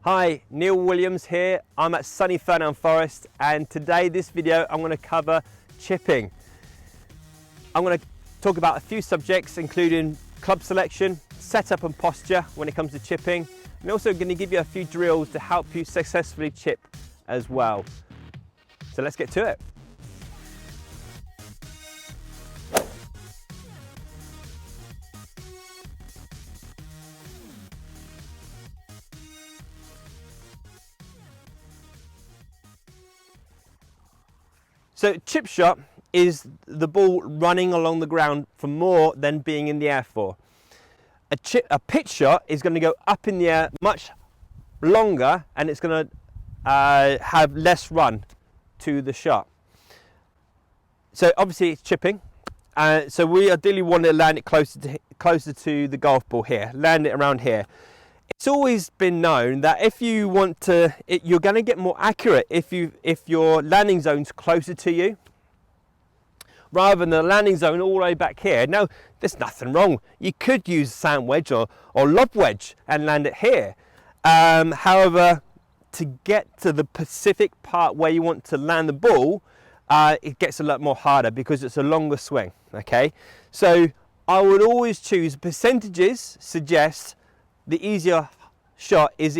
Hi, Neil Williams here. I'm at sunny Fernham Forest, and today this video I'm going to cover chipping. I'm going to talk about a few subjects including club selection, setup and posture when it comes to chipping, and also going to give you a few drills to help you successfully chip as well. So let's get to it. So chip shot is the ball running along the ground for more than being in the air for. A pitch shot is going to go up in the air much longer, and it's going to have less run to the shot. So obviously it's chipping. So we ideally want to land it closer to the golf ball here, land it around here. It's always been known that if you want to, you're going to get more accurate if your landing zone's closer to you, rather than the landing zone all the way back here. Now, there's nothing wrong. You could use sand wedge or lob wedge and land it here. However, to get to the specific part where you want to land the ball, it gets a lot more harder because it's a longer swing. Okay, so I would always choose percentages. Suggest the easier shot is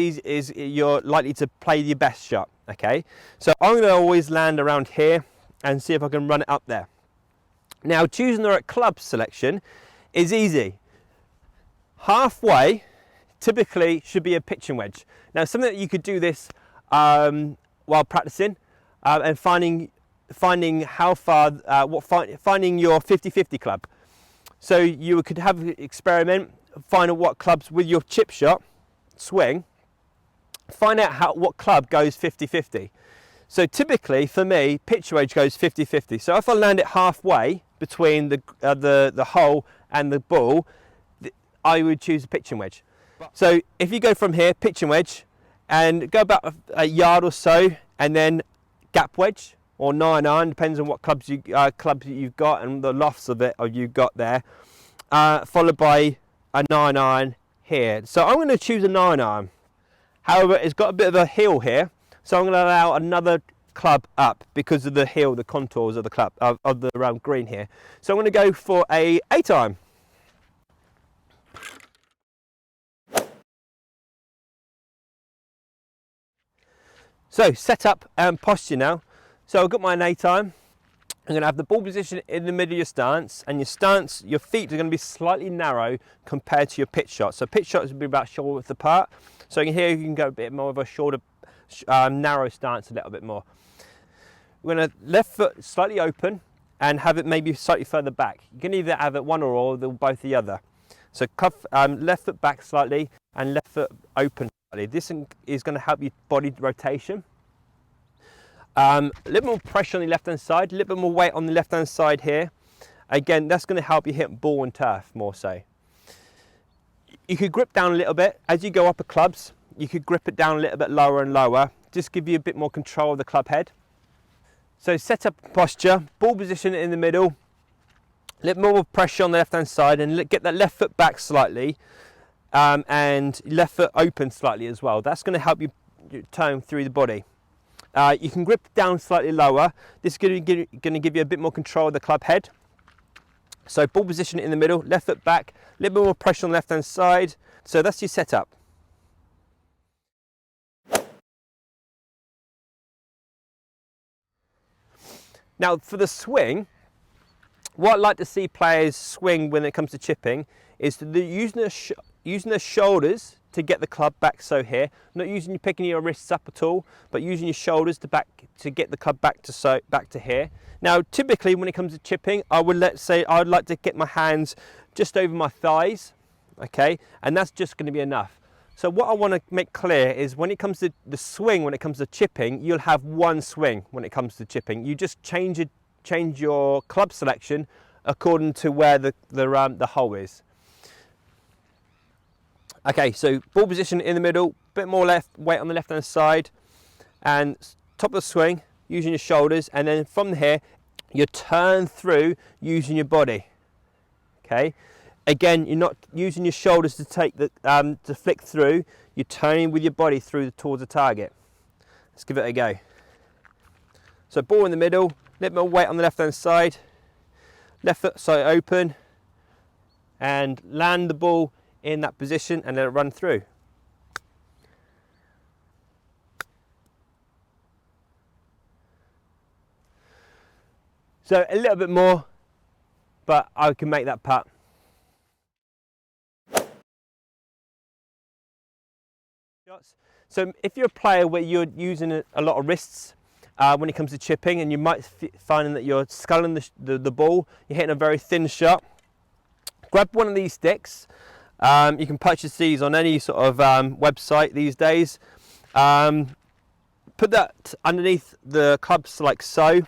you're likely to play your best shot. Okay, so I'm going to always land around here and see if I can run it up there. Now, choosing the right club selection is easy. Halfway typically should be a pitching wedge. Now, something that you could do this while practicing and finding how far, finding your 50-50 club. So you could have an experiment, find out what clubs with your chip shot swing, find out what club goes 50-50. So typically for me, pitch wedge goes 50-50. So if I land it halfway between the hole and the ball, I would choose a pitching wedge. So if you go from here, pitching wedge, and go about a yard or so, and then gap wedge or 9-iron, depends on what clubs you've got and the lofts of it you've got there, followed by a 9-iron here. So I'm going to choose a 9-iron. However, it's got a bit of a hill here, so I'm going to allow another club up because of the hill, the contours of the club of the round green here. So I'm going to go for a 8-iron. So setup and posture now. So I've got my 8-iron. I'm going to have the ball position in the middle of your stance, and your feet are going to be slightly narrow compared to your pitch shot. So pitch shots will be about shoulder width apart. So here you can go a bit more of a shoulder, narrow stance a little bit more. We're going to left foot slightly open and have it maybe slightly further back. You can either have it one or both the other. So left foot back slightly and left foot open slightly. This is going to help you body rotation. A little more pressure on the left hand side, a little bit more weight on the left hand side here. Again, that's going to help you hit ball and turf more so. You could grip down a little bit as you go up the clubs. You could grip it down a little bit lower and lower, just give you a bit more control of the club head. So set up posture, ball position in the middle, a little more pressure on the left hand side, and get that left foot back slightly, and left foot open slightly as well. That's going to help you turn through the body. You can grip down slightly lower. This is going to give you a bit more control of the club head. So ball position in the middle, left foot back, a little bit more pressure on the left hand side. So that's your setup. Now for the swing, what I'd like to see players swing when it comes to chipping is using their shoulders to get the club back, so here, not picking your wrists up at all, but using your shoulders to get the club back to here. Now typically when it comes to chipping, I'd like to get my hands just over my thighs, okay, and that's just going to be enough. So what I want to make clear is when it comes to the swing, when it comes to chipping, you'll have one swing when it comes to chipping. You just change your club selection according to where the hole is. Okay, so ball position in the middle, bit more weight on the left hand side, and top of the swing using your shoulders, and then from here you turn through using your body. Okay, Again, you're not using your shoulders to take the to flick through. You're turning with your body through towards the target. Let's give it a go. So ball in the middle, a little more weight on the left hand side, left foot side open, and land the ball in that position and let it run through. So a little bit more, but I can make that putt. So if you're a player where you're using a lot of wrists when it comes to chipping, and you might find that you're sculling the ball, you're hitting a very thin shot, grab one of these sticks. You can purchase these on any sort of website these days. Put that underneath the clubs like so,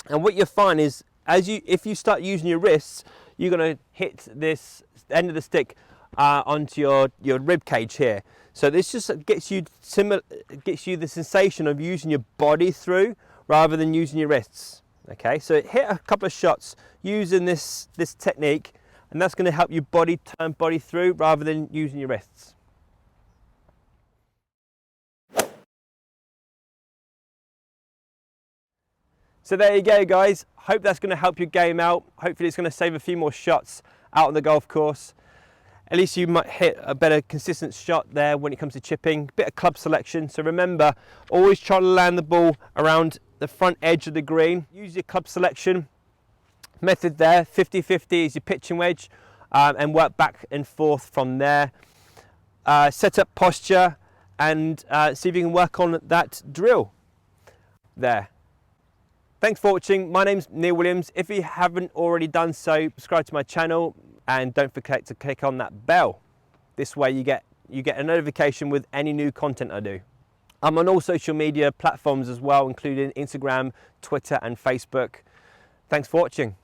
and what you'll find is if you start using your wrists, you're going to hit this end of the stick onto your rib cage here. So this just gets you the sensation of using your body through rather than using your wrists. Okay, so hit a couple of shots using this technique, and that's going to help you turn body through rather than using your wrists. So there you go, guys. Hope that's going to help your game out. Hopefully it's going to save a few more shots out on the golf course. At least you might hit a better consistent shot there when it comes to chipping. Bit of club selection. So remember, always try to land the ball around the front edge of the green. Use your club selection method there. 50-50 is your pitching wedge, and work back and forth from there. Set up posture and see if you can work on that drill there. Thanks for watching. My name's Neil Williams. If you haven't already done so, subscribe to my channel and don't forget to click on that bell. This way you get a notification with any new content I do. I'm on all social media platforms as well, including Instagram, Twitter and Facebook. Thanks for watching.